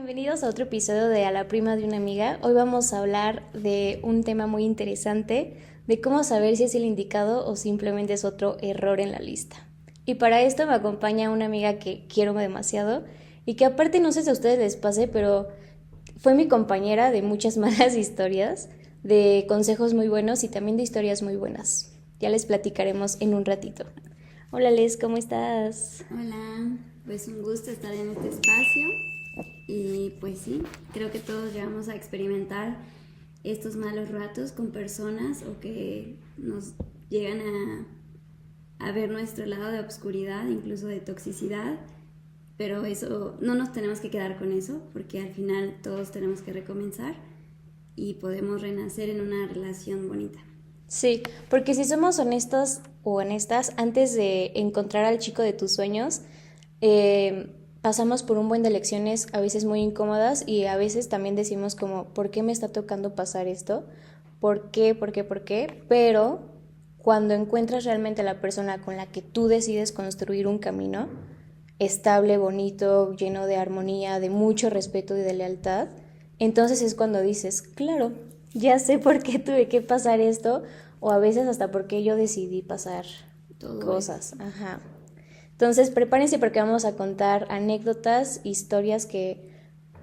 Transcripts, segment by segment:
bienvenidos a otro episodio de A la prima de una amiga. Hoy vamos a hablar de un tema muy interesante, de cómo saber si es el indicado o simplemente es otro error en la lista. Y para esto me acompaña una amiga que quiero demasiado y que aparte no sé si a ustedes les pase, pero fue mi compañera de muchas malas historias, de consejos muy buenos y también de historias muy buenas. Ya les platicaremos en un ratito. Hola Les, ¿cómo estás? Hola, pues un gusto estar en este espacio y pues sí, creo que todos llegamos a experimentar estos malos ratos con personas o que nos llegan a ver nuestro lado de obscuridad, incluso de toxicidad, pero eso no nos tenemos que quedar con eso porque al final todos tenemos que recomenzar y podemos renacer en una relación bonita. Sí, porque si somos honestos o honestas, antes de encontrar al chico de tus sueños, pasamos por un buen de lecciones a veces muy incómodas y a veces también decimos como, ¿por qué me está tocando pasar esto? ¿Por qué? ¿Por qué? ¿Por qué? Pero cuando encuentras realmente a la persona con la que tú decides construir un camino estable, bonito, lleno de armonía, de mucho respeto y de lealtad, entonces es cuando dices, claro, ya sé por qué tuve que pasar esto, o a veces hasta por qué yo decidí pasar Todo esto. cosas. Ajá. Entonces prepárense porque vamos a contar anécdotas, historias que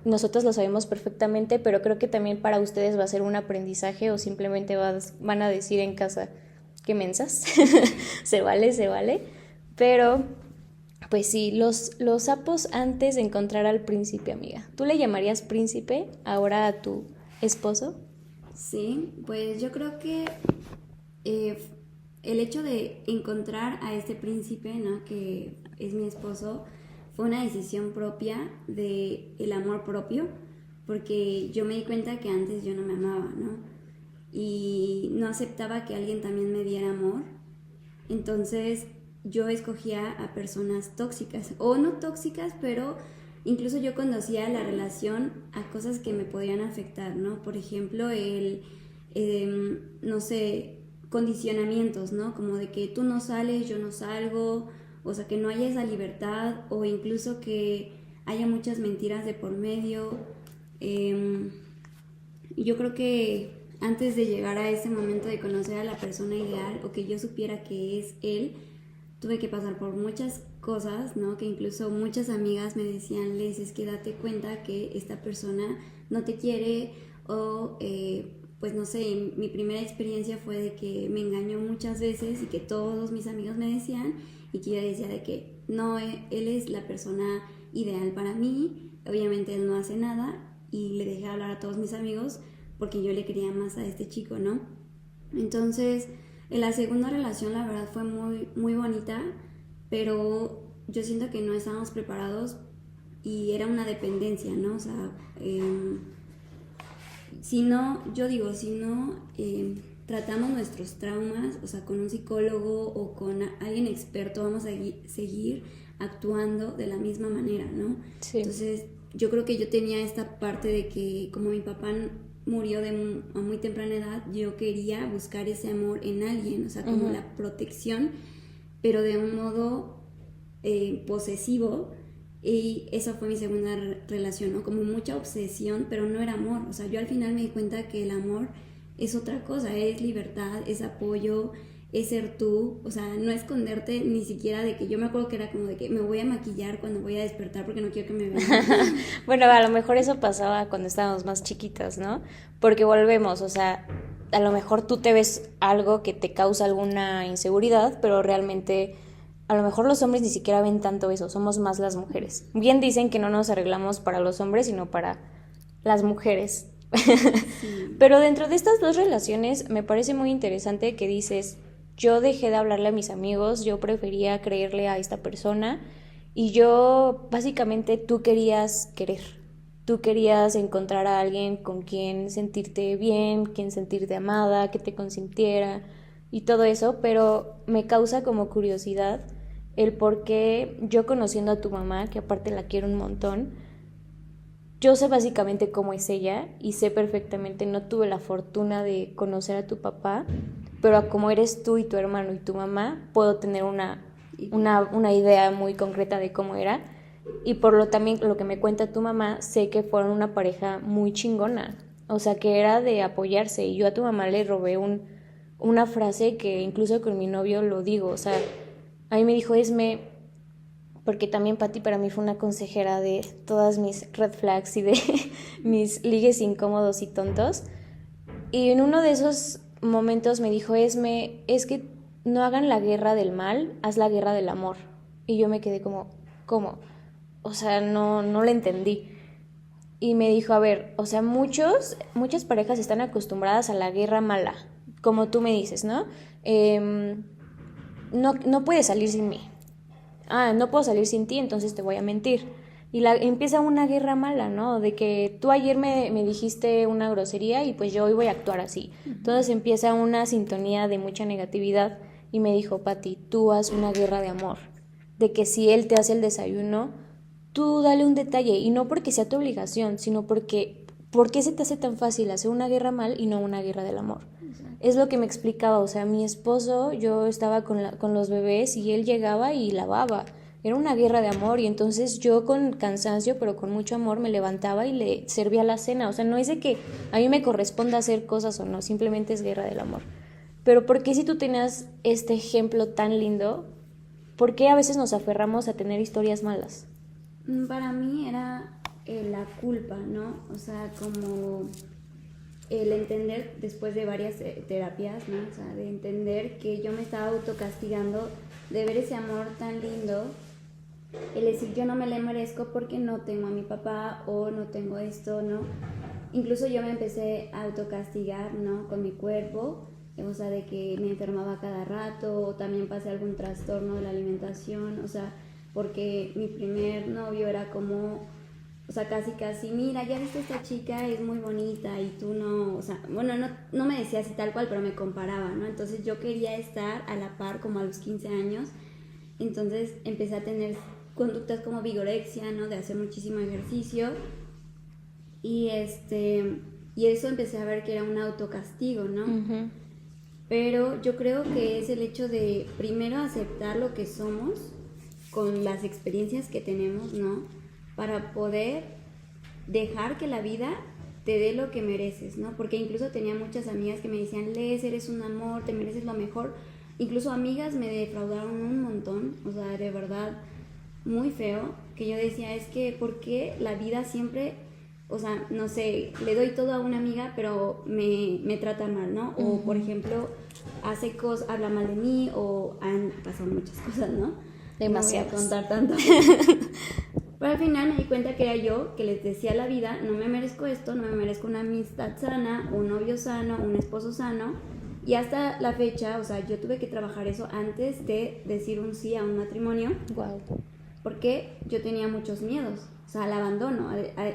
nosotros lo sabemos perfectamente, pero creo que también para ustedes va a ser un aprendizaje o simplemente van a decir en casa, qué mensas, se vale, se vale, pero pues sí, los sapos antes de encontrar al príncipe, amiga. ¿Tú le llamarías príncipe ahora a tu esposo? Sí, pues yo creo que eh, el hecho de encontrar a este príncipe, ¿no? Que es mi esposo, fue una decisión propia de el amor propio, porque yo me di cuenta que antes yo no me amaba, ¿no? Y no aceptaba que alguien también me diera amor. Entonces yo escogía a personas tóxicas, o no tóxicas, pero incluso yo conducía la relación a cosas que me podían afectar, ¿no? Por ejemplo, no sé, condicionamientos, ¿no? Como de que tú no sales, yo no salgo, o sea, que no haya esa libertad, o incluso que haya muchas mentiras de por medio. Eh, yo creo que antes de llegar a ese momento de conocer a la persona ideal o que yo supiera que es él, tuve que pasar por muchas cosas, ¿no? Que incluso muchas amigas me decían, Les, es que date cuenta que esta persona no te quiere o, pues no sé, mi primera experiencia fue de que me engañó muchas veces y que todos mis amigos me decían y que yo decía de que no, él es la persona ideal para mí, obviamente él no hace nada y le dejé hablar a todos mis amigos porque yo le quería más a este chico, ¿no? Entonces, en la segunda relación la verdad fue muy, muy bonita, pero yo siento que no estábamos preparados y era una dependencia, ¿no? O sea, si no, yo digo, si no tratamos nuestros traumas, o sea, con un psicólogo o con alguien experto, vamos a seguir actuando de la misma manera, ¿no? Sí. Entonces, yo creo que yo tenía esta parte de que como mi papá murió a muy temprana edad, yo quería buscar ese amor en alguien, o sea, como la protección, pero de un modo posesivo. Y esa fue mi segunda relación, ¿no? Como mucha obsesión, pero no era amor. O sea, yo al final me di cuenta que el amor es otra cosa, es libertad, es apoyo, es ser tú, o sea, no esconderte ni siquiera de que yo me acuerdo que era como de que me voy a maquillar cuando voy a despertar porque no quiero que me vean. Bueno, a lo mejor eso pasaba cuando estábamos más chiquitas, ¿no? Porque volvemos, o sea, a lo mejor tú te ves algo que te causa alguna inseguridad, pero realmente a lo mejor los hombres ni siquiera ven tanto eso, somos más las mujeres. Bien dicen que no nos arreglamos para los hombres, sino para las mujeres. Sí. Pero dentro de estas dos relaciones me parece muy interesante que dices, yo dejé de hablarle a mis amigos, yo prefería creerle a esta persona y yo básicamente tú querías querer, tú querías encontrar a alguien con quien sentirte bien, quien sentirte amada, que te consintiera y todo eso, pero me causa como curiosidad el por qué yo conociendo a tu mamá, que aparte la quiero un montón, yo sé básicamente cómo es ella y sé perfectamente, no tuve la fortuna de conocer a tu papá, pero a como eres tú y tu hermano y tu mamá, puedo tener una idea muy concreta de cómo era. Y por lo también lo que me cuenta tu mamá, sé que fueron una pareja muy chingona. O sea, que era de apoyarse. Y yo a tu mamá le robé una frase que incluso con mi novio lo digo. O sea, a mí me dijo, Esme, porque también Patti para mí fue una consejera de todas mis red flags y de mis ligues incómodos y tontos. Y en uno de esos momentos me dijo, Esme, es que no hagan la guerra del mal, haz la guerra del amor. Y yo me quedé como, ¿cómo? O sea, no lo entendí. Y me dijo, a ver, o sea, muchas parejas están acostumbradas a la guerra mala, como tú me dices, ¿no? No puedes salir sin mí. No puedo salir sin ti, entonces te voy a mentir. Y empieza una guerra mala, ¿no? De que tú ayer me dijiste una grosería y pues yo hoy voy a actuar así. Entonces empieza una sintonía de mucha negatividad y me dijo, Pati, tú haz una guerra de amor. De que si él te hace el desayuno, tú dale un detalle. Y no porque sea tu obligación, sino porque, ¿por qué se te hace tan fácil hacer una guerra mal y no una guerra del amor? Exacto. Es lo que me explicaba, o sea, mi esposo, yo estaba con los bebés y él llegaba y lavaba. Era una guerra de amor y entonces yo con cansancio, pero con mucho amor, me levantaba y le servía la cena. O sea, no es de que a mí me corresponda hacer cosas o no, simplemente es guerra del amor. Pero ¿por qué si tú tenías este ejemplo tan lindo, por qué a veces nos aferramos a tener historias malas? Para mí era la culpa, ¿no? O sea, como el entender después de varias terapias, ¿no? O sea, de entender que yo me estaba autocastigando de ver ese amor tan lindo, el decir yo no me le merezco porque no tengo a mi papá o no tengo esto, ¿no? Incluso yo me empecé a autocastigar, ¿no? Con mi cuerpo, o sea, de que me enfermaba cada rato o también pasé algún trastorno de la alimentación, o sea, porque mi primer novio era como, o sea, casi, mira, ya viste esta chica, es muy bonita y tú no, o sea, bueno, no me decía así tal cual, pero me comparaba, ¿no? Entonces yo quería estar a la par como a los 15 años, entonces empecé a tener conductas como vigorexia, ¿no? De hacer muchísimo ejercicio y y eso empecé a ver que era un autocastigo, ¿no? Uh-huh. Pero yo creo que es el hecho de primero aceptar lo que somos con las experiencias que tenemos, ¿no? Para poder dejar que la vida te dé lo que mereces, ¿no? Porque incluso tenía muchas amigas que me decían, Les, eres un amor, te mereces lo mejor. Incluso amigas me defraudaron un montón, o sea, de verdad, muy feo, que yo decía, es que, ¿por qué la vida siempre, o sea, no sé, le doy todo a una amiga, pero me trata mal, ¿no? O, por ejemplo, hace cosas, habla mal de mí, o han pasado muchas cosas, ¿no? Demasiadas. No voy a contar tanto. Pero al final me di cuenta que era yo que les decía a la vida, no me merezco esto, no me merezco una amistad sana, un novio sano, un esposo sano. Y hasta la fecha, o sea, yo tuve que trabajar eso antes de decir un sí a un matrimonio. Wow. Porque yo tenía muchos miedos, o sea, al abandono.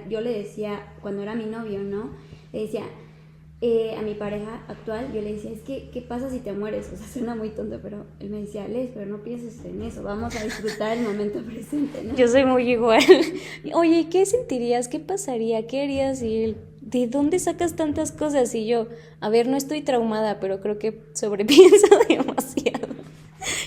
Yo le decía, cuando era mi novio, ¿no? Le decía a mi pareja actual, yo le decía, es que, ¿qué pasa si te mueres? O sea, suena muy tonto, pero él me decía, Les, pero no pienses en eso, vamos a disfrutar el momento presente, ¿no? Yo soy muy igual. Oye, ¿qué sentirías? ¿Qué pasaría? ¿Qué harías? Y él, ¿de dónde sacas tantas cosas? Y yo, a ver, no estoy traumada, pero creo que sobrepienso demasiado.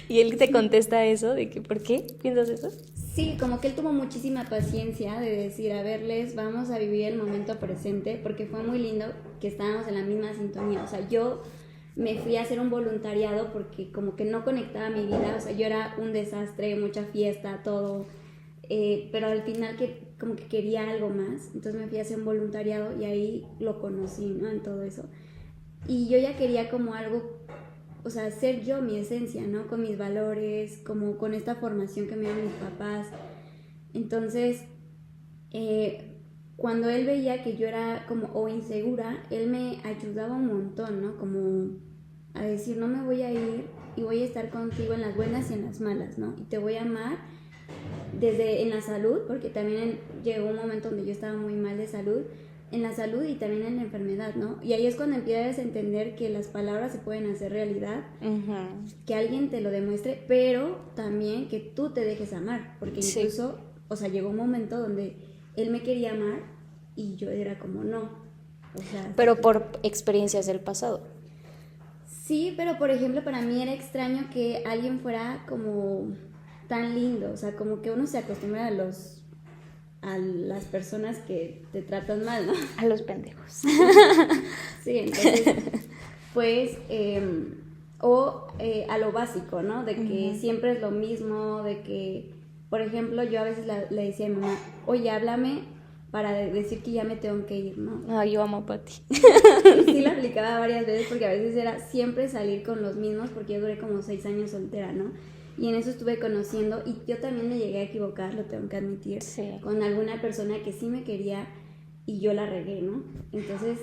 Y él te contesta eso, de que, ¿por qué piensas eso? Sí, como que él tuvo muchísima paciencia de decir, a ver, Les, vamos a vivir el momento presente, porque fue muy lindo que estábamos en la misma sintonía. O sea, yo me fui a hacer un voluntariado porque como que no conectaba mi vida, o sea, yo era un desastre, mucha fiesta, todo, pero al final como que quería algo más, entonces me fui a hacer un voluntariado y ahí lo conocí, ¿no? En todo eso. Y yo ya quería como algo, o sea, ser yo, mi esencia, ¿no? Con mis valores, como con esta formación que me dieron mis papás. Entonces, cuando él veía que yo era como o insegura, él me ayudaba un montón, ¿no? Como a decir, no me voy a ir y voy a estar contigo en las buenas y en las malas, ¿no? Y te voy a amar desde en la salud, porque también llegó un momento donde yo estaba muy mal de salud, en la salud y también en la enfermedad, ¿no? Y ahí es cuando empiezas a entender que las palabras se pueden hacer realidad, uh-huh. Que alguien te lo demuestre, pero también que tú te dejes amar, porque incluso, sí. O sea, llegó un momento donde él me quería amar y yo era como no. O sea, pero por experiencias del pasado. Sí, pero por ejemplo para mí era extraño que alguien fuera como tan lindo, o sea, como que uno se acostumbra a las personas que te tratan mal, ¿no? A los pendejos. Sí, entonces, pues, a lo básico, ¿no? De que siempre es lo mismo, de que, por ejemplo, yo a veces le decía a mi mamá, oye, háblame para decir que ya me tengo que ir, ¿no? Ay, yo amo a Pati. Y sí la aplicaba varias veces porque a veces era siempre salir con los mismos, porque yo duré como 6 años soltera, ¿no? Y en eso estuve conociendo, y yo también me llegué a equivocar, lo tengo que admitir, Sí. con alguna persona que sí me quería y yo la regué, ¿no? Entonces,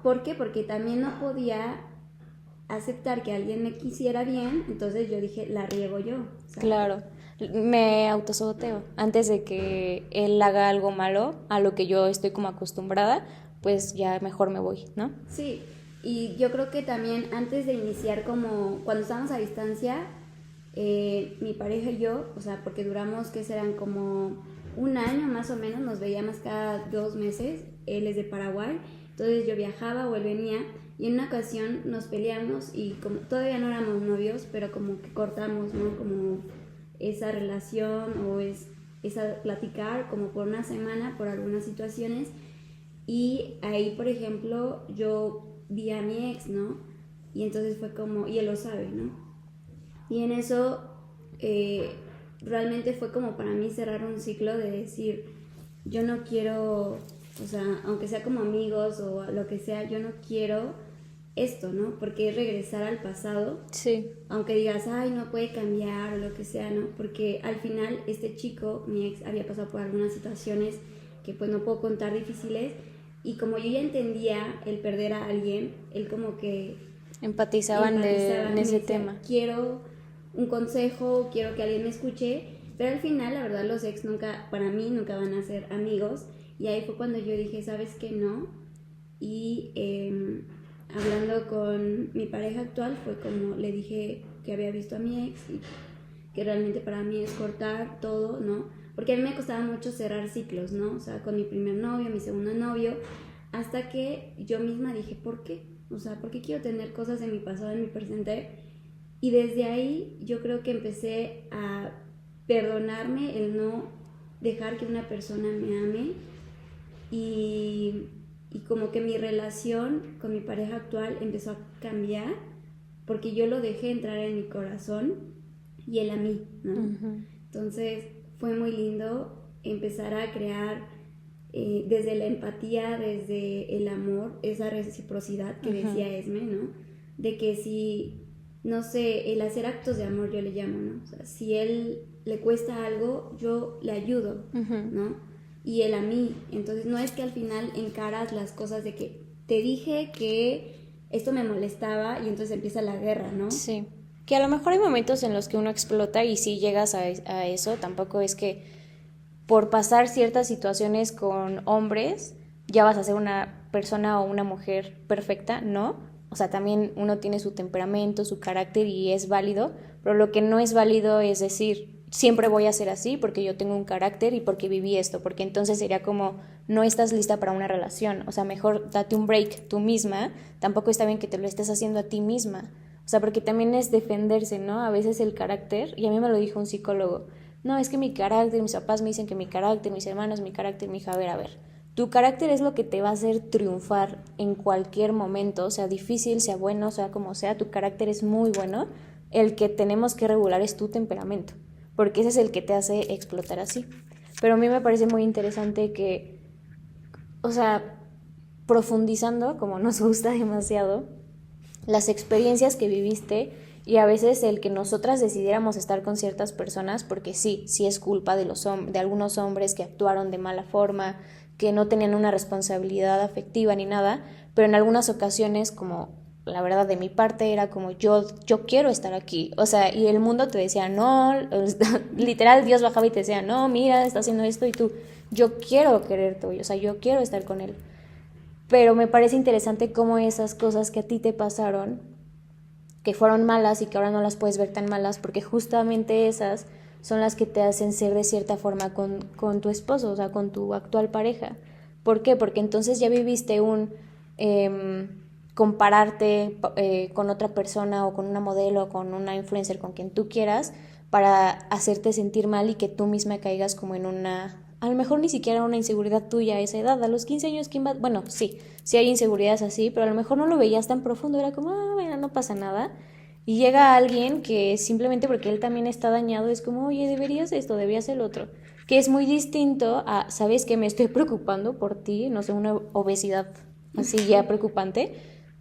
¿por qué? Porque también no podía aceptar que alguien me quisiera bien, entonces yo dije, la riego yo. ¿Sabes? Claro, me autosaboteo. Antes de que él haga algo malo, a lo que yo estoy como acostumbrada, pues ya mejor me voy, ¿no? Sí, y yo creo que también antes de iniciar como, cuando estábamos a distancia, mi pareja y yo, o sea, porque duramos, que serán como 1 año más o menos, nos veíamos cada 2 meses, él es de Paraguay, entonces yo viajaba o él venía, y en una ocasión nos peleamos y como todavía no éramos novios, pero como que cortamos, ¿no? Como esa relación o esa platicar como por 1 semana por algunas situaciones, y ahí, por ejemplo, yo vi a mi ex, ¿no? Y entonces fue como, y él lo sabe, ¿no? Y en eso realmente fue como para mí cerrar un ciclo de decir, yo no quiero, o sea, aunque sea como amigos o lo que sea, yo no quiero esto, ¿no? Porque es regresar al pasado. Sí. Aunque digas, ay, no puede cambiar o lo que sea, ¿no? Porque al final este chico, mi ex, había pasado por algunas situaciones que pues no puedo contar, difíciles, y como yo ya entendía el perder a alguien, él como que Empatizaban en ese decía, tema. quiero un consejo, quiero que alguien me escuche, pero al final, la verdad, los ex nunca, para mí, nunca van a ser amigos, y ahí fue cuando yo dije, ¿sabes qué? No, y hablando con mi pareja actual, fue como le dije que había visto a mi ex y que realmente para mí es cortar todo, ¿no? Porque a mí me costaba mucho cerrar ciclos, ¿no? O sea, con mi primer novio, mi segundo novio, hasta que yo misma dije, ¿por qué? O sea, ¿por qué quiero tener cosas de mi pasado en mi presente? Y desde ahí yo creo que empecé a perdonarme el no dejar que una persona me ame, y como que mi relación con mi pareja actual empezó a cambiar porque yo lo dejé entrar en mi corazón y él a mí, ¿no? Entonces fue muy lindo empezar a crear desde la empatía, desde el amor, esa reciprocidad que decía Esme, ¿no? De que si, no sé, el hacer actos de amor yo le llamo, ¿no? O sea, si él le cuesta algo, yo le ayudo, ¿no? Y él a mí. Entonces no es que al final encaras las cosas de que te dije que esto me molestaba y entonces empieza la guerra, ¿no? Sí, que a lo mejor hay momentos en los que uno explota y si llegas a eso, tampoco es que por pasar ciertas situaciones con hombres ya vas a ser una persona o una mujer perfecta, ¿no? O sea, también uno tiene su temperamento, su carácter y es válido, pero lo que no es válido es decir, siempre voy a ser así porque yo tengo un carácter y porque viví esto, porque entonces sería como, no estás lista para una relación, o sea, mejor date un break tú misma, tampoco está bien que te lo estés haciendo a ti misma, o sea, porque también es defenderse, ¿no? A veces el carácter, y a mí me lo dijo un psicólogo, no, es que mi carácter, mis papás me dicen que mi carácter, mis hermanos, mi carácter, mi hija, a ver, tu carácter es lo que te va a hacer triunfar en cualquier momento, sea difícil, sea bueno, sea como sea, tu carácter es muy bueno, el que tenemos que regular es tu temperamento, porque ese es el que te hace explotar así. Pero a mí me parece muy interesante que, o sea, profundizando, como nos gusta demasiado, las experiencias que viviste y a veces el que nosotras decidiéramos estar con ciertas personas, porque sí es culpa de de algunos hombres que actuaron de mala forma, que no tenían una responsabilidad afectiva ni nada, pero en algunas ocasiones, como la verdad de mi parte era como yo quiero estar aquí, o sea, y el mundo te decía no, literal Dios bajaba y te decía no, mira, está haciendo esto y tú, yo quiero quererte, o sea, yo quiero estar con él. Pero me parece interesante cómo esas cosas que a ti te pasaron, que fueron malas y que ahora no las puedes ver tan malas, porque justamente esas son las que te hacen ser de cierta forma con tu esposo, o sea, con tu actual pareja. ¿Por qué? Porque entonces ya viviste un compararte con otra persona o con una modelo o con una influencer, con quien tú quieras, para hacerte sentir mal y que tú misma caigas como en a lo mejor ni siquiera una inseguridad tuya a esa edad. A los 15 años, ¿quién va? Bueno, sí hay inseguridades así, pero a lo mejor no lo veías tan profundo, era como, bueno, no pasa nada. Y llega alguien que simplemente porque él también está dañado es como, oye, deberías esto, deberías el otro. Que es muy distinto a, ¿sabes qué? Me estoy preocupando por ti, no sé, una obesidad así ya preocupante.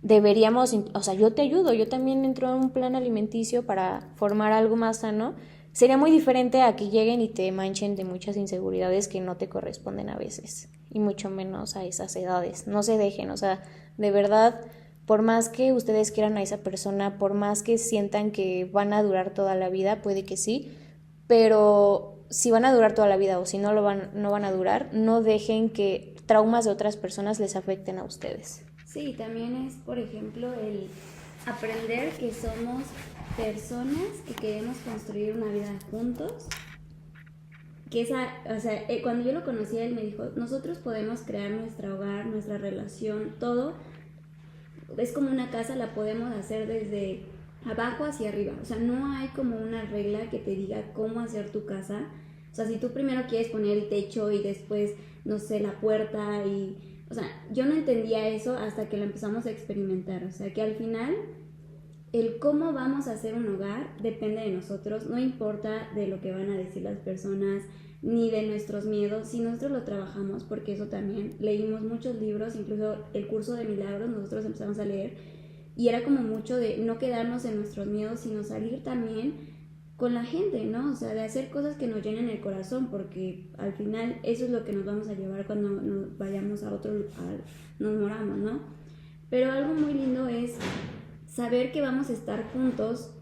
Deberíamos, o sea, yo te ayudo, yo también entro en un plan alimenticio para formar algo más sano. Sería muy diferente a que lleguen y te manchen de muchas inseguridades que no te corresponden a veces, y mucho menos a esas edades. No se dejen, o sea, de verdad, por más que ustedes quieran a esa persona, por más que sientan que van a durar toda la vida, puede que sí, pero si van a durar toda la vida o si no no van a durar, no dejen que traumas de otras personas les afecten a ustedes. Sí, también es, por ejemplo, el aprender que somos personas que queremos construir una vida juntos. Que o sea, cuando yo lo conocí, él me dijo, nosotros podemos crear nuestro hogar, nuestra relación, todo. Es como una casa, la podemos hacer desde abajo hacia arriba. O sea, no hay como una regla que te diga cómo hacer tu casa. O sea, si tú primero quieres poner el techo y después, no sé, la puerta y... O sea, yo no entendía eso hasta que lo empezamos a experimentar. O sea, que al final el cómo vamos a hacer un hogar depende de nosotros. No importa de lo que van a decir las personas ni de nuestros miedos, si nosotros lo trabajamos, porque eso también, leímos muchos libros, incluso el curso de milagros nosotros empezamos a leer, y era como mucho de no quedarnos en nuestros miedos, sino salir también con la gente, ¿no? O sea, de hacer cosas que nos llenen el corazón, porque al final eso es lo que nos vamos a llevar cuando nos vayamos a otro lugar, nos moramos, ¿no? Pero algo muy lindo es saber que vamos a estar juntos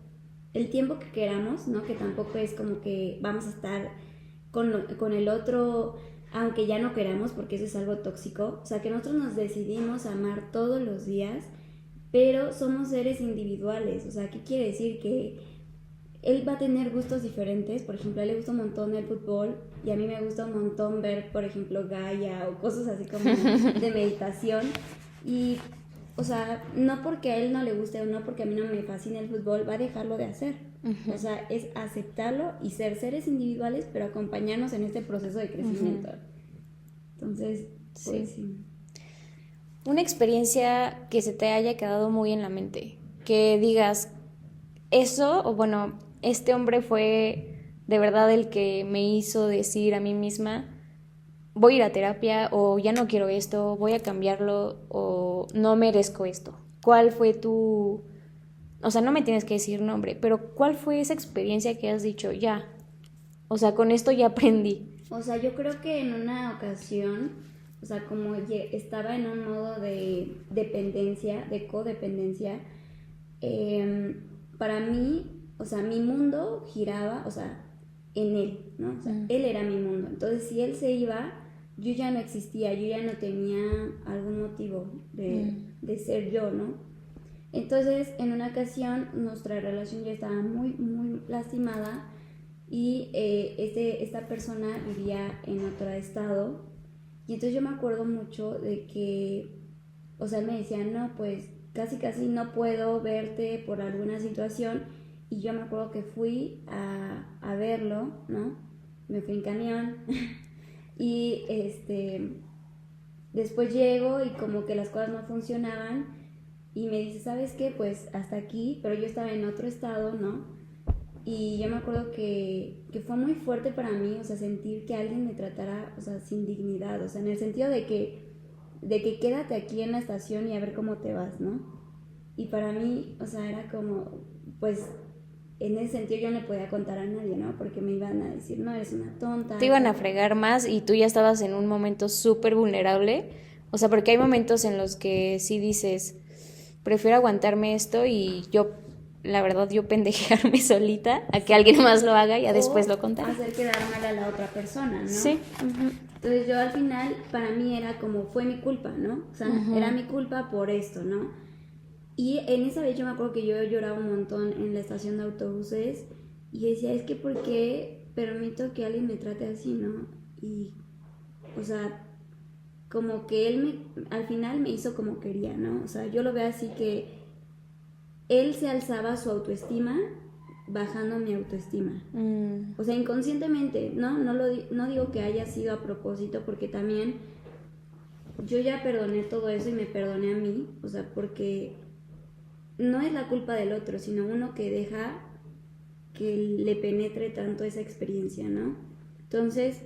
el tiempo que queramos, ¿no? Que tampoco es como que vamos a estar con el otro aunque ya no queramos, porque eso es algo tóxico. O sea, que nosotros nos decidimos a amar todos los días, pero somos seres individuales. O sea, ¿qué quiere decir? Que él va a tener gustos diferentes. Por ejemplo, a él le gusta un montón el fútbol y a mí me gusta un montón ver, por ejemplo, Gaia o cosas así como de meditación. Y, o sea, no porque a él no le guste o no porque a mí no me fascina el fútbol, va a dejarlo de hacer. O sea, es aceptarlo y ser seres individuales, pero acompañarnos en este proceso de crecimiento. Entonces, pues sí. Una experiencia que se te haya quedado muy en la mente, que digas, eso, o bueno, este hombre fue de verdad el que me hizo decir a mí misma, voy a ir a terapia, o ya no quiero esto, voy a cambiarlo, o no merezco esto. ¿Cuál fue o sea, no me tienes que decir nombre, pero ¿cuál fue esa experiencia que has dicho, ya, o sea, con esto ya aprendí? O sea, yo creo que en una ocasión, o sea, como estaba en un modo de dependencia, de codependencia, para mí, o sea, mi mundo giraba, o sea, en él, ¿no? O sea, él era mi mundo. Entonces, si él se iba, yo ya no existía, yo ya no tenía algún motivo de ser yo, ¿no? Entonces, en una ocasión, nuestra relación ya estaba muy, muy lastimada y esta persona vivía en otro estado. Y entonces yo me acuerdo mucho de que, o sea, él me decía, no, pues casi no puedo verte por alguna situación. Y yo me acuerdo que fui a verlo, ¿no? Me fui en camión y después llego y como que las cosas no funcionaban. Y me dice, ¿sabes qué? Pues hasta aquí, pero yo estaba en otro estado, ¿no? Y yo me acuerdo que fue muy fuerte para mí, o sea, sentir que alguien me tratara, o sea, sin dignidad, o sea, en el sentido de que quédate aquí en la estación y a ver cómo te vas, ¿no? Y para mí, o sea, era como, pues, en ese sentido yo no le podía contar a nadie, ¿no? Porque me iban a decir, no, eres una tonta. Te iban a fregar más y tú ya estabas en un momento súper vulnerable. O sea, porque hay momentos en los que sí dices, prefiero aguantarme esto y yo, la verdad, yo pendejearme solita a que alguien más lo haga y ya después lo contaré. Hacer quedar mal a la otra persona, ¿no? Sí. Entonces yo al final, para mí era como, fue mi culpa, ¿no? O sea, era mi culpa por esto, ¿no? Y en esa vez yo me acuerdo que yo lloraba un montón en la estación de autobuses y decía, es que ¿por qué permito que alguien me trate así, no? Y, o sea, como que él al final me hizo como quería, ¿no? O sea, yo lo veo así que él se alzaba su autoestima bajando mi autoestima. O sea, inconscientemente, ¿no? No digo que haya sido a propósito, porque también yo ya perdoné todo eso y me perdoné a mí, o sea, porque no es la culpa del otro, sino uno que deja que le penetre tanto esa experiencia, ¿no? Entonces,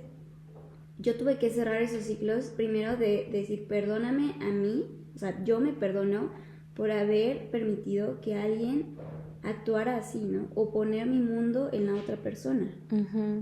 yo tuve que cerrar esos ciclos, primero de decir, perdóname a mí, o sea, yo me perdono por haber permitido que alguien actuara así, ¿no? O poner mi mundo en la otra persona.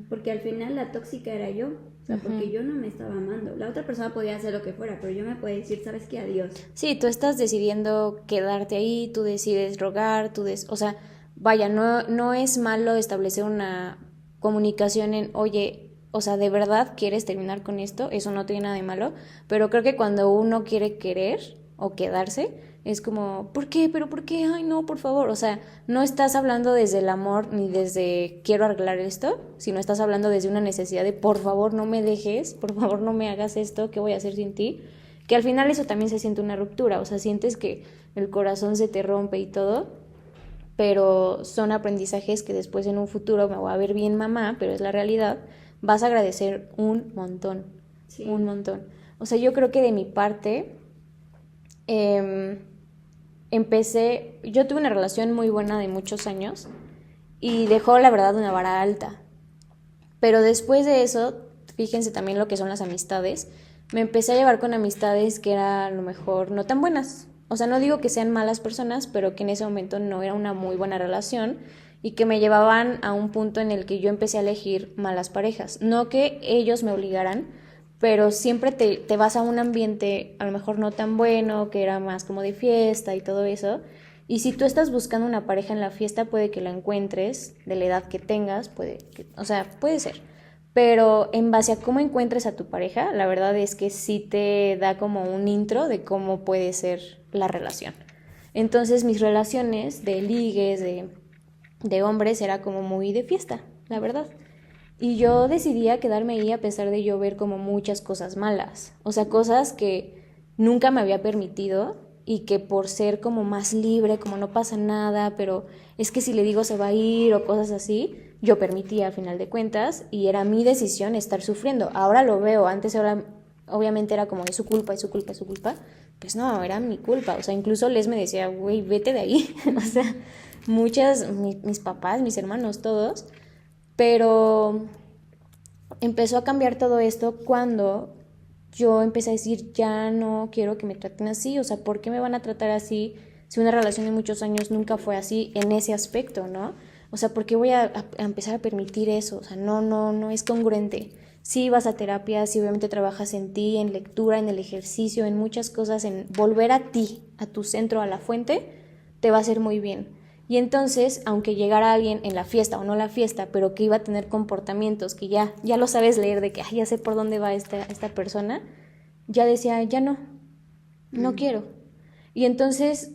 Porque al final la tóxica era yo, o sea, porque yo no me estaba amando. La otra persona podía hacer lo que fuera, pero yo me podía decir, ¿sabes qué? Adiós. Sí, tú estás decidiendo quedarte ahí, tú decides rogar, o sea, vaya, no es malo establecer una comunicación en, oye, o sea, ¿de verdad quieres terminar con esto? Eso no tiene nada de malo, pero creo que cuando uno quiere querer o quedarse, es como, ¿por qué? ¿Pero por qué? Ay, no, por favor. O sea, no estás hablando desde el amor ni desde quiero arreglar esto, sino estás hablando desde una necesidad de por favor no me dejes, por favor no me hagas esto, ¿qué voy a hacer sin ti? Que al final eso también se siente una ruptura, o sea, sientes que el corazón se te rompe y todo, pero son aprendizajes que después en un futuro me voy a ver bien mamá, pero es la realidad, vas a agradecer un montón, sí. Un montón. O sea, yo creo que de mi parte yo tuve una relación muy buena de muchos años y dejó la verdad una vara alta, pero después de eso, fíjense también lo que son las amistades, me empecé a llevar con amistades que eran a lo mejor no tan buenas, o sea, no digo que sean malas personas, pero que en ese momento no era una muy buena relación y que me llevaban a un punto en el que yo empecé a elegir malas parejas, no que ellos me obligaran, pero siempre te vas a un ambiente a lo mejor no tan bueno, que era más como de fiesta y todo eso, y si tú estás buscando una pareja en la fiesta, puede que la encuentres de la edad que tengas, puede ser, pero en base a cómo encuentres a tu pareja, la verdad es que sí te da como un intro de cómo puede ser la relación. Entonces mis relaciones de ligues, de hombres, era como muy de fiesta, la verdad. Y yo decidí quedarme ahí a pesar de yo ver como muchas cosas malas. O sea, cosas que nunca me había permitido y que por ser como más libre, como no pasa nada, pero es que si le digo se va a ir o cosas así, yo permitía a final de cuentas y era mi decisión estar sufriendo. Ahora lo veo, ahora obviamente era como es su culpa, es su culpa, es su culpa. Pues no, era mi culpa. O sea, incluso Les me decía, güey, vete de ahí. O sea, mis papás, mis hermanos, todos. Pero empezó a cambiar todo esto cuando yo empecé a decir, ya no quiero que me traten así, o sea, ¿por qué me van a tratar así si una relación de muchos años nunca fue así en ese aspecto, ¿no? O sea, ¿por qué voy a empezar a permitir eso? O sea, no es congruente. Sí vas a terapia, sí obviamente trabajas en ti, en lectura, en el ejercicio, en muchas cosas, en volver a ti, a tu centro, a la fuente, te va a hacer muy bien. Y entonces, aunque llegara alguien en la fiesta o no la fiesta, pero que iba a tener comportamientos que ya lo sabes leer, de que ya sé por dónde va esta persona, ya decía, ya no quiero. Y entonces,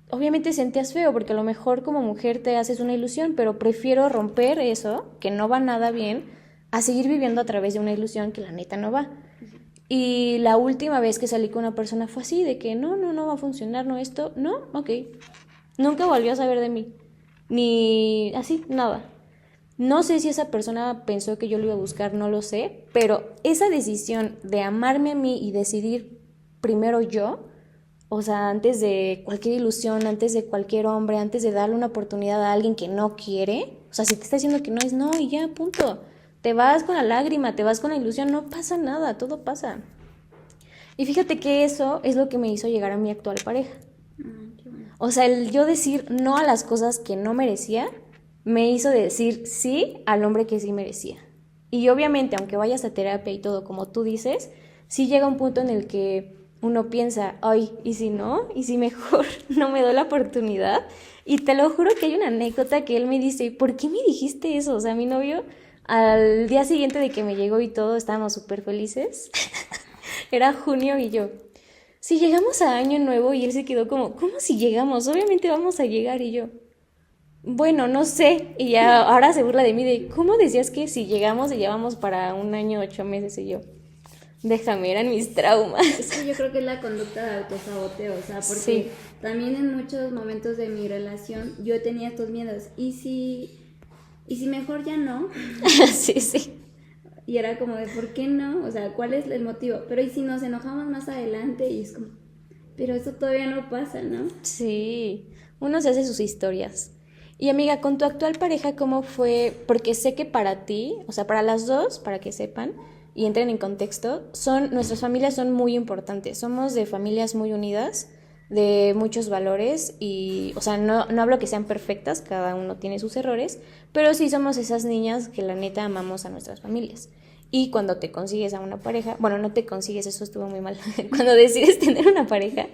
obviamente sentías feo, porque a lo mejor como mujer te haces una ilusión, pero prefiero romper eso, que no va nada bien, a seguir viviendo a través de una ilusión que la neta no va. Y la última vez que salí con una persona fue así, de que no va a funcionar, no esto, no, ok. Nunca volvió a saber de mí, ni así, nada. No sé si esa persona pensó que yo lo iba a buscar, no lo sé, pero esa decisión de amarme a mí y decidir primero yo, o sea, antes de cualquier ilusión, antes de cualquier hombre, antes de darle una oportunidad a alguien que no quiere, o sea, si te está diciendo que no es no y ya, punto. Te vas con la lágrima, te vas con la ilusión, no pasa nada, todo pasa. Y fíjate que eso es lo que me hizo llegar a mi actual pareja. O sea, el yo decir no a las cosas que no merecía, me hizo decir sí al hombre que sí merecía. Y obviamente, aunque vayas a terapia y todo, como tú dices, sí llega un punto en el que uno piensa, ay, ¿y si no? ¿Y si mejor no me doy la oportunidad? Y te lo juro que hay una anécdota que él me dice, ¿por qué me dijiste eso? O sea, mi novio, al día siguiente de que me llegó y todo, estábamos súper felices. Era junio y yo, si llegamos a Año Nuevo, y él se quedó como, ¿cómo si llegamos? Obviamente vamos a llegar. Y yo, bueno, no sé. Y ya ahora se burla de mí de, ¿cómo decías que si llegamos y llevamos para 1 año, 8 meses? Y yo, déjame, eran mis traumas. Es que yo creo que es la conducta de autosaboteo, o sea, porque también en muchos momentos de mi relación yo tenía estos miedos. ¿Y si ¿y si mejor ya no? Sí, sí. Y era como de, ¿por qué no? O sea, ¿cuál es el motivo? Pero ¿y si nos enojamos más adelante? Y es como, pero eso todavía no pasa, ¿no? Sí, uno se hace sus historias. Y amiga, con tu actual pareja, ¿cómo fue? Porque sé que para ti, o sea, para las dos, para que sepan y entren en contexto, nuestras familias son muy importantes. Somos de familias muy unidas, de muchos valores y, o sea, no hablo que sean perfectas, cada uno tiene sus errores, pero sí somos esas niñas que la neta amamos a nuestras familias. Y cuando te consigues a una pareja, bueno, no te consigues, eso estuvo muy mal, cuando decides tener una pareja,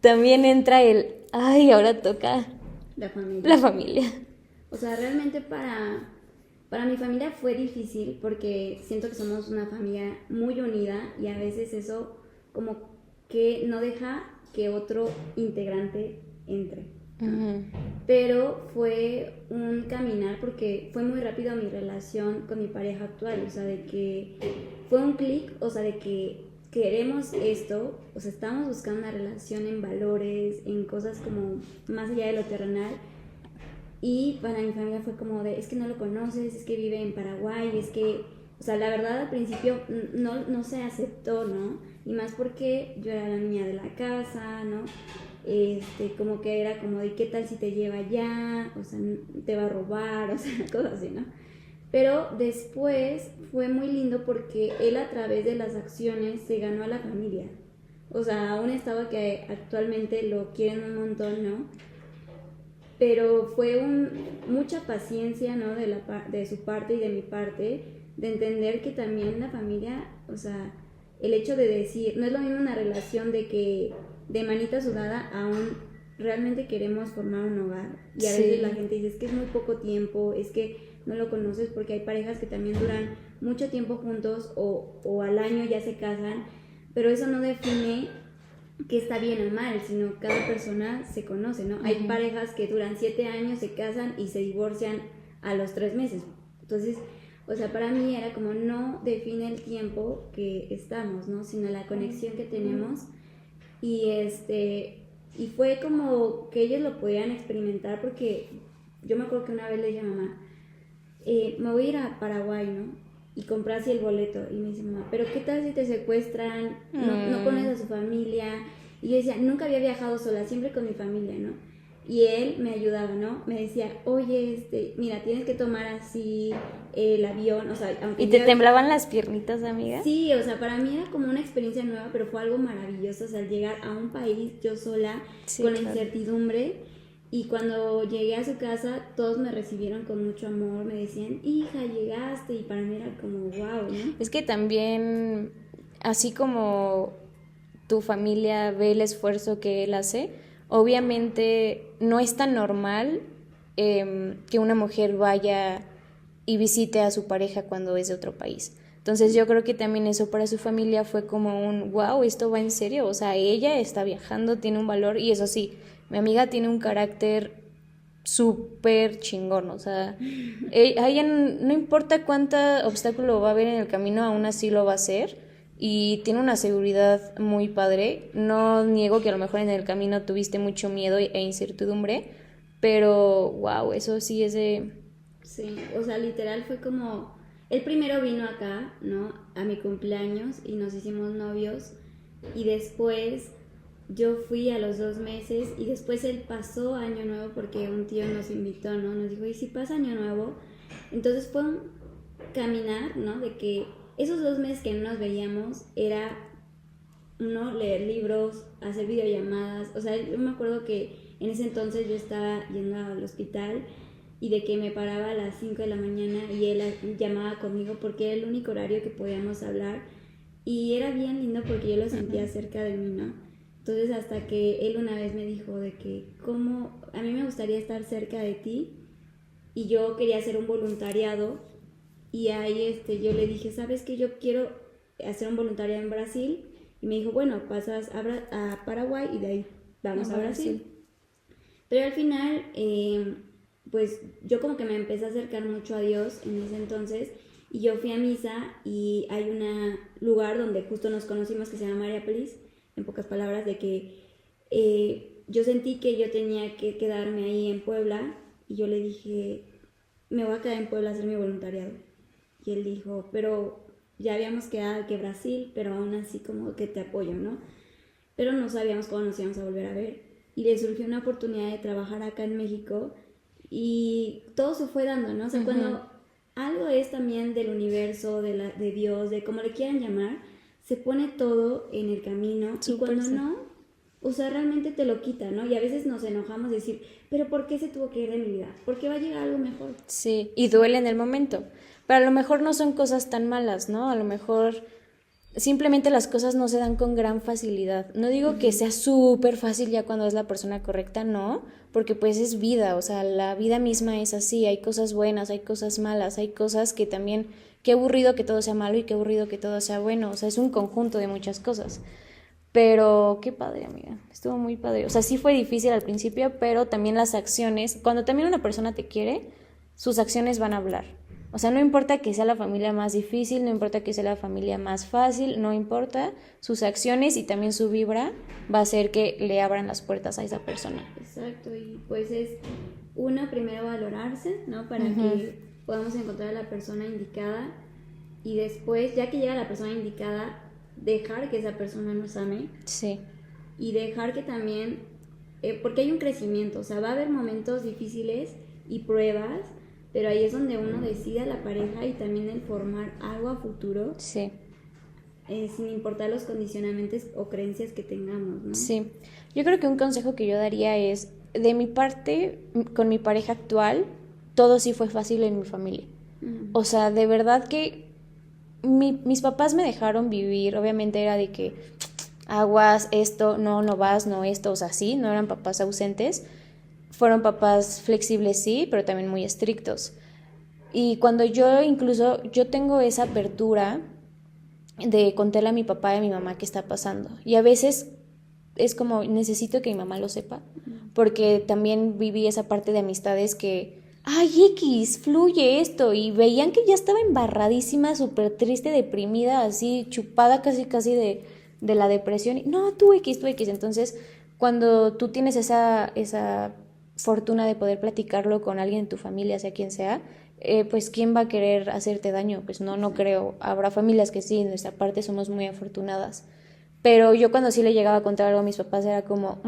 también entra ay, ahora toca La familia. la familia. O sea, realmente para mi familia fue difícil porque siento que somos una familia muy unida y a veces eso como que no deja que otro integrante entre. Uh-huh. Pero fue un caminar porque fue muy rápido mi relación con mi pareja actual, o sea, de que fue un clic, o sea, de que queremos esto, o sea, estamos buscando una relación en valores, en cosas como más allá de lo terrenal. Y para mi familia fue como de, es que no lo conoces, es que vive en Paraguay, es que, o sea, la verdad al principio no se aceptó, ¿no? Y más porque yo era la niña de la casa, ¿no? Como que era como de, ¿qué tal si te lleva allá? O sea, te va a robar, o sea, cosas así, ¿no? Pero después fue muy lindo porque él a través de las acciones se ganó a la familia. O sea, a un estado que actualmente lo quieren un montón, ¿no? Pero fue mucha paciencia, ¿no? De su parte y de mi parte, de entender que también la familia, o sea, el hecho de decir, no es lo mismo una relación de que de manita sudada aún realmente queremos formar un hogar. Y a veces la gente dice, es que es muy poco tiempo, es que no lo conoces, porque hay parejas que también duran mucho tiempo juntos o al año ya se casan, pero eso no define que está bien o mal, sino cada persona se conoce, ¿no? Uh-huh. Hay parejas que duran 7 años, se casan y se divorcian a los 3 meses. Entonces, o sea, para mí era como no define el tiempo que estamos, ¿no? Sino la conexión que tenemos. Y y fue como que ellos lo podían experimentar porque yo me acuerdo que una vez le dije a mamá, me voy a ir a Paraguay, ¿no? Y compré así el boleto. Y me dice, mamá, pero ¿qué tal si te secuestran? No conoces a su familia. Y yo decía, nunca había viajado sola, siempre con mi familia, ¿no? Y él me ayudaba, ¿no? Me decía, oye, mira, tienes que tomar así el avión, o sea, aunque... ¿Y te temblaban las piernitas, amiga? Sí, o sea, para mí era como una experiencia nueva, pero fue algo maravilloso, o sea, llegar a un país yo sola, sí, con la incertidumbre. Y cuando llegué a su casa, todos me recibieron con mucho amor, me decían, hija, llegaste, y para mí era como, wow, ¿no? Es que también, así como tu familia ve el esfuerzo que él hace, obviamente no es tan normal que una mujer vaya y visite a su pareja cuando es de otro país. Entonces yo creo que también eso para su familia fue como un, wow, esto va en serio, o sea, ella está viajando, tiene un valor, y eso sí, mi amiga tiene un carácter súper chingón, o sea, a ella no importa cuánto obstáculo va a haber en el camino, aún así lo va a hacer, y tiene una seguridad muy padre. No niego que a lo mejor en el camino tuviste mucho miedo e incertidumbre, pero wow, eso sí es de... Sí, o sea, literal fue como, él primero vino acá, ¿no? A mi cumpleaños y nos hicimos novios, y después yo fui a los 2 meses y después él pasó Año Nuevo porque un tío nos invitó, ¿no? Nos dijo, ¿y si pasa Año Nuevo? Entonces fue un caminar, ¿no? De que esos 2 meses que no nos veíamos era, ¿no? Leer libros, hacer videollamadas. O sea, yo me acuerdo que en ese entonces yo estaba yendo al hospital y de que me paraba a las 5 de la mañana y él llamaba conmigo porque era el único horario que podíamos hablar, y era bien lindo porque yo lo sentía cerca de mí, ¿no? Entonces hasta que él una vez me dijo de que cómo a mí me gustaría estar cerca de ti, y yo quería hacer un voluntariado, y ahí yo le dije, ¿sabes qué? Yo quiero hacer un voluntariado en Brasil, y me dijo, bueno, pasas a Paraguay y de ahí vamos a Brasil. Pero al final pues yo como que me empecé a acercar mucho a Dios en ese entonces, y yo fui a misa, y hay un lugar donde justo nos conocimos que se llama Mariápolis, en pocas palabras, de que yo sentí que yo tenía que quedarme ahí en Puebla, y yo le dije, me voy a quedar en Puebla a hacer mi voluntariado. Y él dijo, pero ya habíamos quedado que Brasil, pero aún así como que te apoyo, ¿no? Pero no sabíamos cuándo nos íbamos a volver a ver. Y le surgió una oportunidad de trabajar acá en México y todo se fue dando, ¿no? O sea, cuando algo es también del universo, de Dios, de como le quieran llamar, se pone todo en el camino. Súper, y cuando sí. No, o sea, realmente te lo quita, ¿no? Y a veces nos enojamos de decir, pero ¿por qué se tuvo que ir de mi vida? ¿Por qué va a llegar algo mejor? Sí, y duele en el momento. Pero a lo mejor no son cosas tan malas, ¿no? A lo mejor simplemente las cosas no se dan con gran facilidad. No digo que sea súper fácil ya cuando es la persona correcta, no, porque pues es vida, o sea, la vida misma es así, hay cosas buenas, hay cosas malas, hay cosas que también, qué aburrido que todo sea malo y qué aburrido que todo sea bueno, o sea, es un conjunto de muchas cosas. Pero qué padre, amiga, estuvo muy padre. O sea, sí fue difícil al principio, pero también las acciones, cuando también una persona te quiere, sus acciones van a hablar. O sea, no importa que sea la familia más difícil, no importa que sea la familia más fácil, no importa, sus acciones y también su vibra va a hacer que le abran las puertas a esa persona. Exacto, y pues es uno primero valorarse, ¿no? Para que podamos encontrar a la persona indicada y después, ya que llega la persona indicada, dejar que esa persona nos ame. Sí. Y dejar que también, porque hay un crecimiento, o sea, va a haber momentos difíciles y pruebas, pero ahí es donde uno decide a la pareja y también el formar algo a futuro. Sí. Sin importar los condicionamientos o creencias que tengamos, ¿no? Sí. Yo creo que un consejo que yo daría es, de mi parte, con mi pareja actual, todo sí fue fácil en mi familia. O sea, de verdad que mis papás me dejaron vivir, obviamente era de que aguas, esto, no vas, no esto, o sea, sí, no eran papás ausentes, fueron papás flexibles, sí, pero también muy estrictos. Y cuando yo tengo esa apertura de contarle a mi papá y a mi mamá qué está pasando, y a veces es como, necesito que mi mamá lo sepa, porque también viví esa parte de amistades que ay, X, fluye esto, y veían que ya estaba embarradísima, súper triste, deprimida, así chupada casi de la depresión, y no, tú X, entonces cuando tú tienes esa fortuna de poder platicarlo con alguien en tu familia, sea quien sea, pues ¿quién va a querer hacerte daño? Pues no creo, habrá familias que sí, en nuestra parte somos muy afortunadas, pero yo cuando sí le llegaba a contar algo a mis papás era como,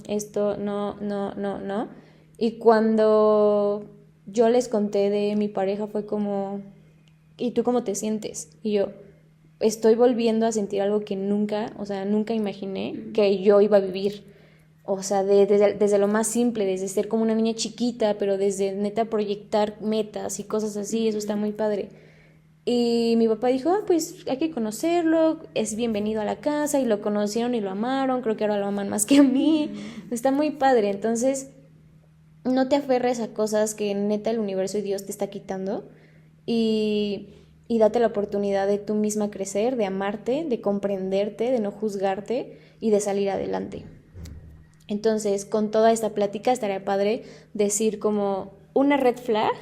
esto, no. Y cuando yo les conté de mi pareja fue como, ¿y tú cómo te sientes? Y yo, estoy volviendo a sentir algo que nunca imaginé que yo iba a vivir. O sea, desde lo más simple, desde ser como una niña chiquita, pero desde neta proyectar metas y cosas así, eso está muy padre. Y mi papá dijo, pues hay que conocerlo, es bienvenido a la casa, y lo conocieron y lo amaron, creo que ahora lo aman más que a mí, está muy padre. Entonces no te aferres a cosas que neta el universo y Dios te está quitando, y date la oportunidad de tú misma crecer, de amarte, de comprenderte, de no juzgarte y de salir adelante. Entonces, con toda esta plática estaría padre decir como una red flag,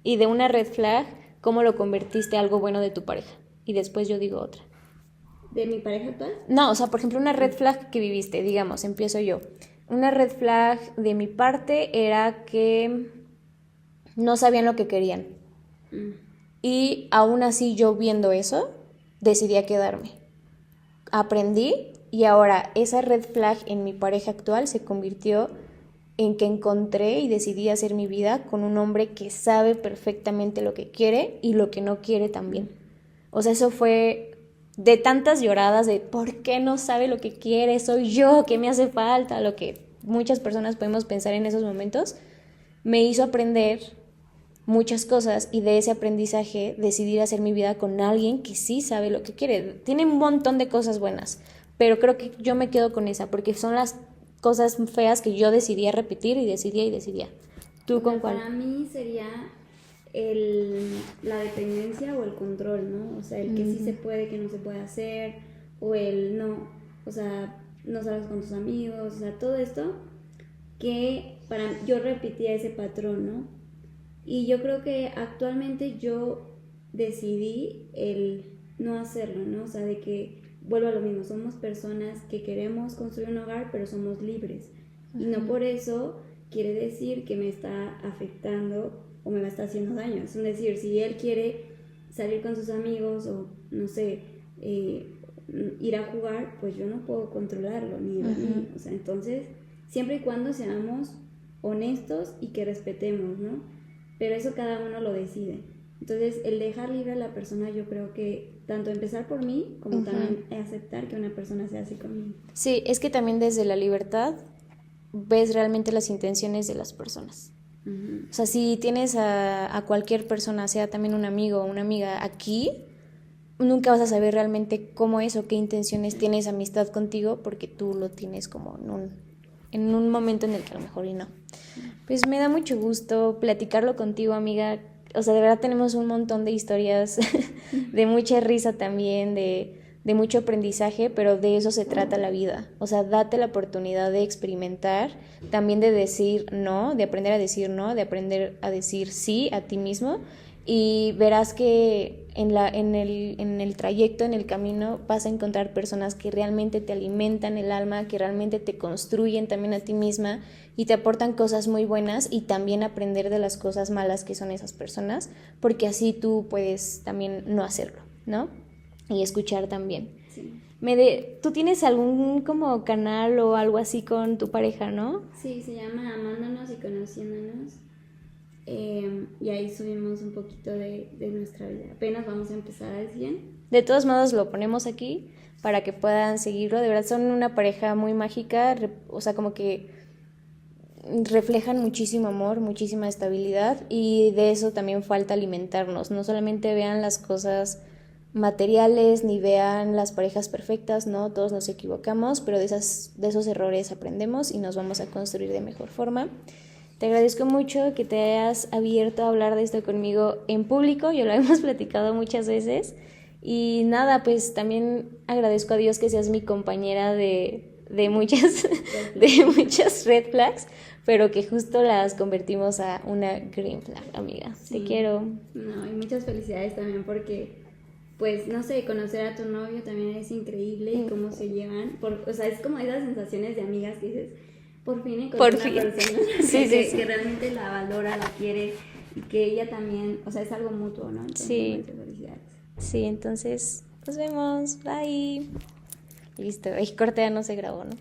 y de una red flag, cómo lo convertiste a algo bueno de tu pareja. Y después yo digo otra. ¿De mi pareja actual? No, o sea, por ejemplo, una red flag que viviste, digamos, empiezo yo. Una red flag de mi parte era que no sabían lo que querían. Y aún así yo viendo eso, decidí a quedarme. Aprendí, y ahora esa red flag en mi pareja actual se convirtió en que encontré y decidí hacer mi vida con un hombre que sabe perfectamente lo que quiere y lo que no quiere también. O sea, eso fue de tantas lloradas de ¿por qué no sabe lo que quiere? Soy yo, ¿qué me hace falta? Lo que muchas personas podemos pensar en esos momentos, me hizo aprender muchas cosas, y de ese aprendizaje decidí hacer mi vida con alguien que sí sabe lo que quiere. Tiene un montón de cosas buenas, pero creo que yo me quedo con esa, porque son las cosas feas que yo decidía repetir y decidía. ¿Tú con cuál? Para mí sería la dependencia o el control, ¿no? O sea, el que sí se puede, que no se puede hacer, o el no, o sea, no salgas con tus amigos, o sea, todo esto que yo repetía ese patrón, ¿no? Y yo creo que actualmente yo decidí el no hacerlo, ¿no? O sea, de que vuelvo a lo mismo, somos personas que queremos construir un hogar, pero somos libres. Y no por eso quiere decir que me está afectando o me está haciendo daño. Es decir, si él quiere salir con sus amigos o, no sé, ir a jugar, pues yo no puedo controlarlo, ni a mí. O sea, entonces, siempre y cuando seamos honestos y que respetemos, ¿no? Pero eso cada uno lo decide. Entonces, el dejar libre a la persona, yo creo que tanto empezar por mí, como también aceptar que una persona sea así conmigo. Sí, es que también desde la libertad ves realmente las intenciones de las personas. O sea, si tienes a cualquier persona, sea también un amigo o una amiga aquí, nunca vas a saber realmente cómo es o qué intenciones tiene esa amistad contigo, porque tú lo tienes como en un momento en el que a lo mejor y no. Pues me da mucho gusto platicarlo contigo, amiga. O sea, de verdad tenemos un montón de historias, de mucha risa también, de mucho aprendizaje, pero de eso se trata la vida. O sea, date la oportunidad de experimentar, también de decir no, de aprender a decir no, de aprender a decir sí a ti mismo, y verás que en el trayecto, en el camino, vas a encontrar personas que realmente te alimentan el alma, que realmente te construyen también a ti misma y te aportan cosas muy buenas, y también aprender de las cosas malas que son esas personas, porque así tú puedes también no hacerlo, ¿no? Y escuchar también. Sí. ¿Tú tienes algún como canal o algo así con tu pareja, no? Sí, se llama Amándonos y Conociéndonos. Y ahí subimos un poquito de nuestra vida. Apenas vamos a empezar al 100. De todos modos lo ponemos aquí para que puedan seguirlo. De verdad son una pareja muy mágica, o sea, como que reflejan muchísimo amor, muchísima estabilidad, y de eso también falta alimentarnos. No solamente vean las cosas materiales ni vean las parejas perfectas, no, todos nos equivocamos, pero de esos errores aprendemos y nos vamos a construir de mejor forma. Te agradezco mucho que te hayas abierto a hablar de esto conmigo en público, yo lo hemos platicado muchas veces, y nada, pues también agradezco a Dios que seas mi compañera de muchas red flags, pero que justo las convertimos a una green flag, amiga. Sí. Te quiero. No, y muchas felicidades también porque, pues, no sé, conocer a tu novio también es increíble y cómo se llevan. O sea, es como esas sensaciones de amigas que dices, por fin encontré una persona que realmente la valora, la quiere, y que ella también, o sea, es algo mutuo, ¿no? Entonces, muchas felicidades. Sí, entonces, nos vemos. Bye. Listo. El corte ya no se grabó, ¿no?